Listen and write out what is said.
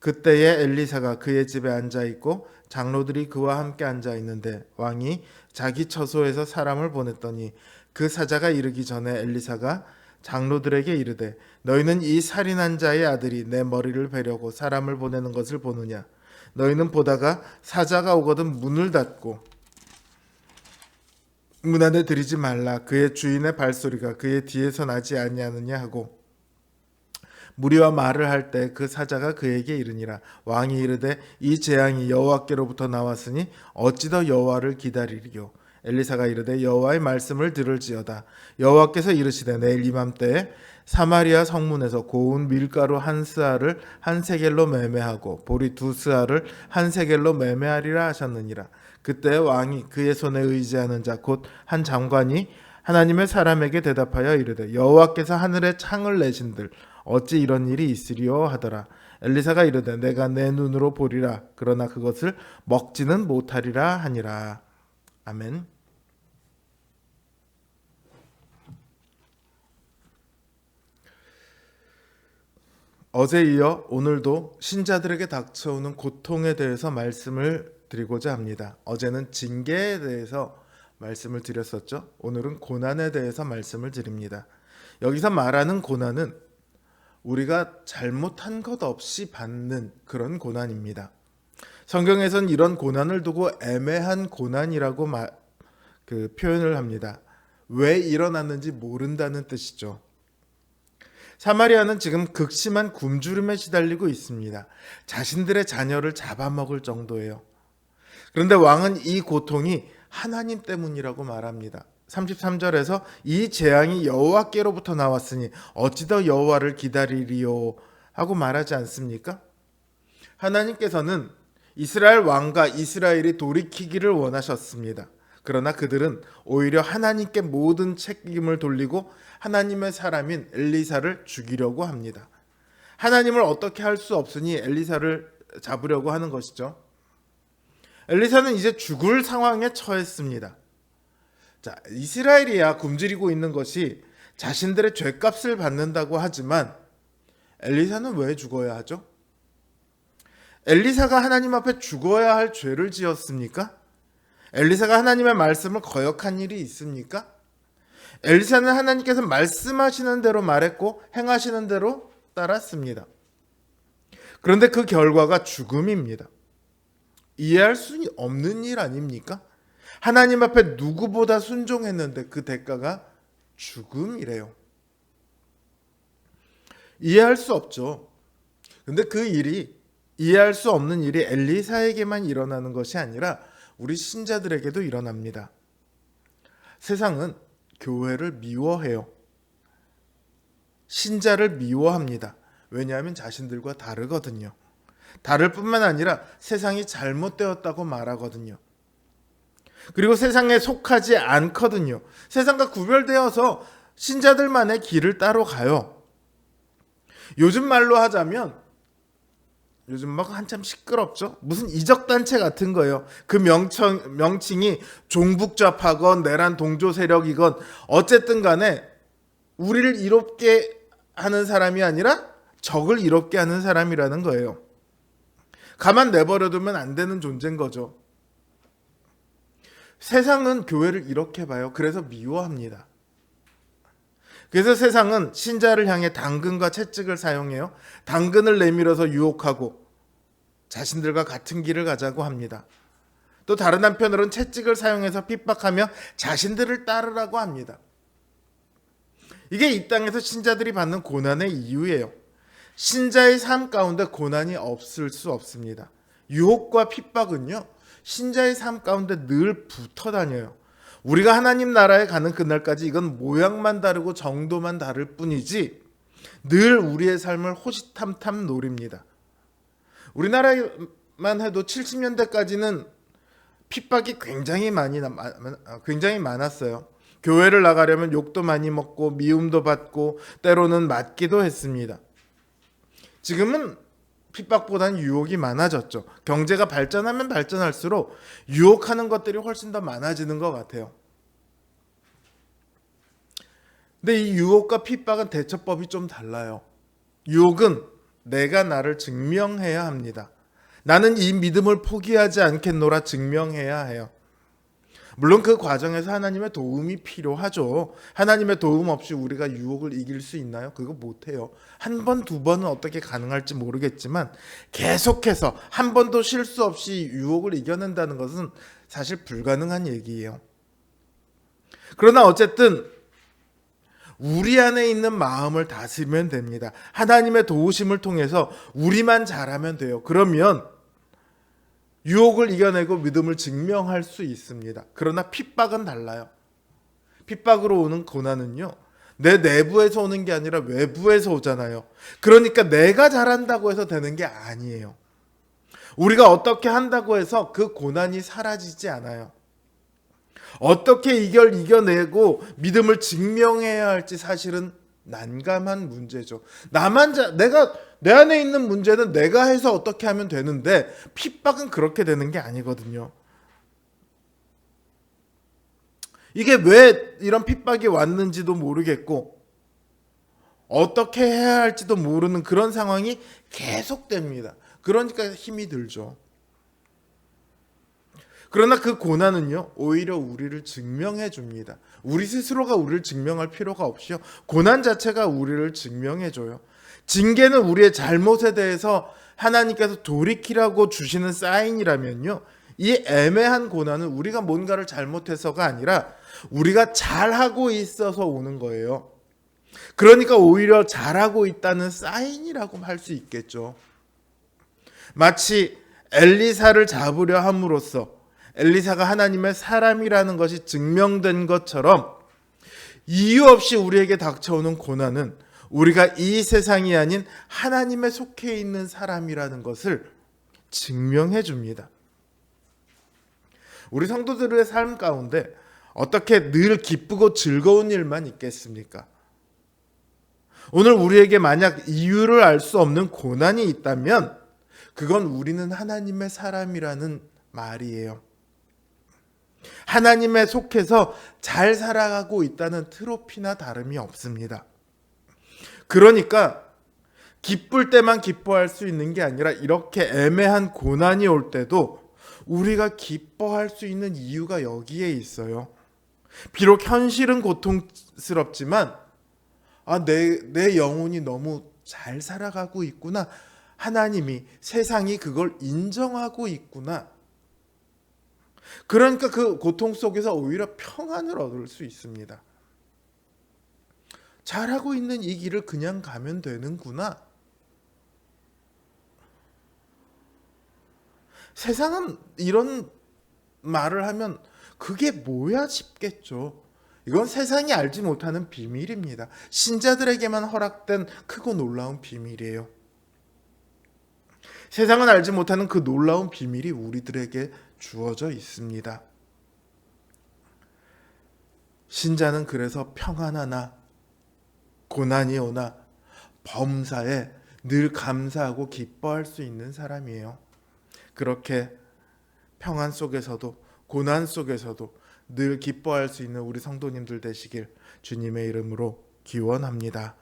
그때에 엘리사가 그의 집에 앉아 있고 장로들이 그와 함께 앉아 있는데 왕이 자기 처소에서 사람을 보냈더니 그 사자가 이르기 전에 엘리사가 장로들에게 이르되 너희는 이 살인한 자의 아들이 내 머리를 베려고 사람을 보내는 것을 보느냐. 너희는 보다가 사자가 오거든 문을 닫고 문 안에 들이지 말라. 그의 주인의 발소리가 그의 뒤에서 나지 아니하느냐 하고 무리와 말을 할 때 그 사자가 그에게 이르니라. 왕이 이르되 이 재앙이 여호와께로부터 나왔으니 어찌 더 여호와를 기다리리요. 엘리사가 이르되 여호와의 말씀을 들을지어다. 여호와께서 이르시되 내일 이맘때에 사마리아 성문에서 고운 밀가루 한 스아를 한 세겔로 매매하고 보리 두 스아를 한 세겔로 매매하리라 하셨느니라. 그때 왕이 그의 손에 의지하는 자 곧 한 장관이 하나님의 사람에게 대답하여 이르되 여호와께서 하늘에 창을 내신들 어찌 이런 일이 있으리요 하더라. 엘리사가 이르되 내가 내 눈으로 보리라. 그러나 그것을 먹지는 못하리라 하니라. 아멘. 어제 이어 오늘도 신자들에게 닥쳐오는 고통에 대해서 말씀을 드리고자 합니다. 어제는 징계에 대해서 말씀을 드렸었죠. 오늘은 고난에 대해서 말씀을 드립니다. 여기서 말하는 고난은 우리가 잘못한 것 없이 받는 그런 고난입니다. 성경에선 이런 고난을 두고 애매한 고난이라고 표현을 합니다. 왜 일어났는지 모른다는 뜻이죠. 사마리아는 지금 극심한 굶주림에 시달리고 있습니다. 자신들의 자녀를 잡아먹을 정도예요. 그런데 왕은 이 고통이 하나님 때문이라고 말합니다. 33절에서 이 재앙이 여호와께로부터 나왔으니 어찌 더 여호와를 기다리리요 하고 말하지 않습니까? 하나님께서는 이스라엘 왕과 이스라엘이 돌이키기를 원하셨습니다. 그러나 그들은 오히려 하나님께 모든 책임을 돌리고 하나님의 사람인 엘리사를 죽이려고 합니다. 하나님을 어떻게 할 수 없으니 엘리사를 잡으려고 하는 것이죠. 엘리사는 이제 죽을 상황에 처했습니다. 자, 이스라엘이야 굶주리고 있는 것이 자신들의 죄값을 받는다고 하지만 엘리사는 왜 죽어야 하죠? 엘리사가 하나님 앞에 죽어야 할 죄를 지었습니까? 엘리사가 하나님의 말씀을 거역한 일이 있습니까? 엘리사는 하나님께서 말씀하시는 대로 말했고 행하시는 대로 따랐습니다. 그런데 그 결과가 죽음입니다. 이해할 수 없는 일 아닙니까? 하나님 앞에 누구보다 순종했는데 그 대가가 죽음이래요. 이해할 수 없죠. 근데 그 일이 이해할 수 없는 일이 엘리사에게만 일어나는 것이 아니라 우리 신자들에게도 일어납니다. 세상은 교회를 미워해요. 신자를 미워합니다. 왜냐하면 자신들과 다르거든요. 다를 뿐만 아니라 세상이 잘못되었다고 말하거든요. 그리고 세상에 속하지 않거든요. 세상과 구별되어서 신자들만의 길을 따로 가요. 요즘 말로 하자면 요즘 막 한참 시끄럽죠. 무슨 이적단체 같은 거예요. 그 명칭이 종북좌파건 내란 동조 세력이건 어쨌든 간에 우리를 이롭게 하는 사람이 아니라 적을 이롭게 하는 사람이라는 거예요. 가만 내버려두면 안 되는 존재인 거죠. 세상은 교회를 이렇게 봐요. 그래서 미워합니다. 그래서 세상은 신자를 향해 당근과 채찍을 사용해요. 당근을 내밀어서 유혹하고 자신들과 같은 길을 가자고 합니다. 또 다른 한편으로는 채찍을 사용해서 핍박하며 자신들을 따르라고 합니다. 이게 이 땅에서 신자들이 받는 고난의 이유예요. 신자의 삶 가운데 고난이 없을 수 없습니다. 유혹과 핍박은요, 신자의 삶 가운데 늘 붙어 다녀요. 우리가 하나님 나라에 가는 그날까지 이건 모양만 다르고 정도만 다를 뿐이지 늘 우리의 삶을 호시탐탐 노립니다. 우리나라만 해도 70년대까지는 핍박이 굉장히 많았어요. 교회를 나가려면 욕도 많이 먹고 미움도 받고 때로는 맞기도 했습니다. 지금은 핍박보다는 유혹이 많아졌죠. 경제가 발전하면 발전할수록 유혹하는 것들이 훨씬 더 많아지는 것 같아요. 근데 이 유혹과 핍박은 대처법이 좀 달라요. 유혹은 내가 나를 증명해야 합니다. 나는 이 믿음을 포기하지 않겠노라 증명해야 해요. 물론 그 과정에서 하나님의 도움이 필요하죠. 하나님의 도움 없이 우리가 유혹을 이길 수 있나요? 그거 못해요. 한 번, 두 번은 어떻게 가능할지 모르겠지만 계속해서 한 번도 실수 없이 유혹을 이겨낸다는 것은 사실 불가능한 얘기예요. 그러나 어쨌든 우리 안에 있는 마음을 다스리면 됩니다. 하나님의 도우심을 통해서 우리만 잘하면 돼요. 그러면 유혹을 이겨내고 믿음을 증명할 수 있습니다. 그러나 핍박은 달라요. 핍박으로 오는 고난은요, 내 내부에서 오는 게 아니라 외부에서 오잖아요. 그러니까 내가 잘한다고 해서 되는 게 아니에요. 우리가 어떻게 한다고 해서 그 고난이 사라지지 않아요. 어떻게 이겨내고 믿음을 증명해야 할지 사실은 난감한 문제죠. 내가 내 안에 있는 문제는 내가 해서 어떻게 하면 되는데 핍박은 그렇게 되는 게 아니거든요. 이게 왜 이런 핍박이 왔는지도 모르겠고 어떻게 해야 할지도 모르는 그런 상황이 계속됩니다. 그러니까 힘이 들죠. 그러나 그 고난은요, 오히려 우리를 증명해 줍니다. 우리 스스로가 우리를 증명할 필요가 없이요, 고난 자체가 우리를 증명해 줘요. 징계는 우리의 잘못에 대해서 하나님께서 돌이키라고 주시는 사인이라면요, 이 애매한 고난은 우리가 뭔가를 잘못해서가 아니라 우리가 잘하고 있어서 오는 거예요. 그러니까 오히려 잘하고 있다는 사인이라고 할 수 있겠죠. 마치 엘리사를 잡으려 함으로써 엘리사가 하나님의 사람이라는 것이 증명된 것처럼 이유 없이 우리에게 닥쳐오는 고난은 우리가 이 세상이 아닌 하나님에 속해 있는 사람이라는 것을 증명해 줍니다. 우리 성도들의 삶 가운데 어떻게 늘 기쁘고 즐거운 일만 있겠습니까? 오늘 우리에게 만약 이유를 알 수 없는 고난이 있다면 그건 우리는 하나님의 사람이라는 말이에요. 하나님에 속해서 잘 살아가고 있다는 트로피나 다름이 없습니다. 그러니까 기쁠 때만 기뻐할 수 있는 게 아니라 이렇게 애매한 고난이 올 때도 우리가 기뻐할 수 있는 이유가 여기에 있어요. 비록 현실은 고통스럽지만 내 영혼이 너무 잘 살아가고 있구나. 하나님이, 세상이 그걸 인정하고 있구나. 그러니까 그 고통 속에서 오히려 평안을 얻을 수 있습니다. 잘하고 있는 이 길을 그냥 가면 되는구나. 세상은 이런 말을 하면 그게 뭐야 싶겠죠. 이건 세상이 알지 못하는 비밀입니다. 신자들에게만 허락된 크고 놀라운 비밀이에요. 세상은 알지 못하는 그 놀라운 비밀이 우리들에게 주어져 있습니다. 신자는 그래서 평안하나 고난이 오나 범사에 늘 감사하고 기뻐할 수 있는 사람이에요. 그렇게 평안 속에서도 고난 속에서도 늘 기뻐할 수 있는 우리 성도님들 되시길 주님의 이름으로 기원합니다.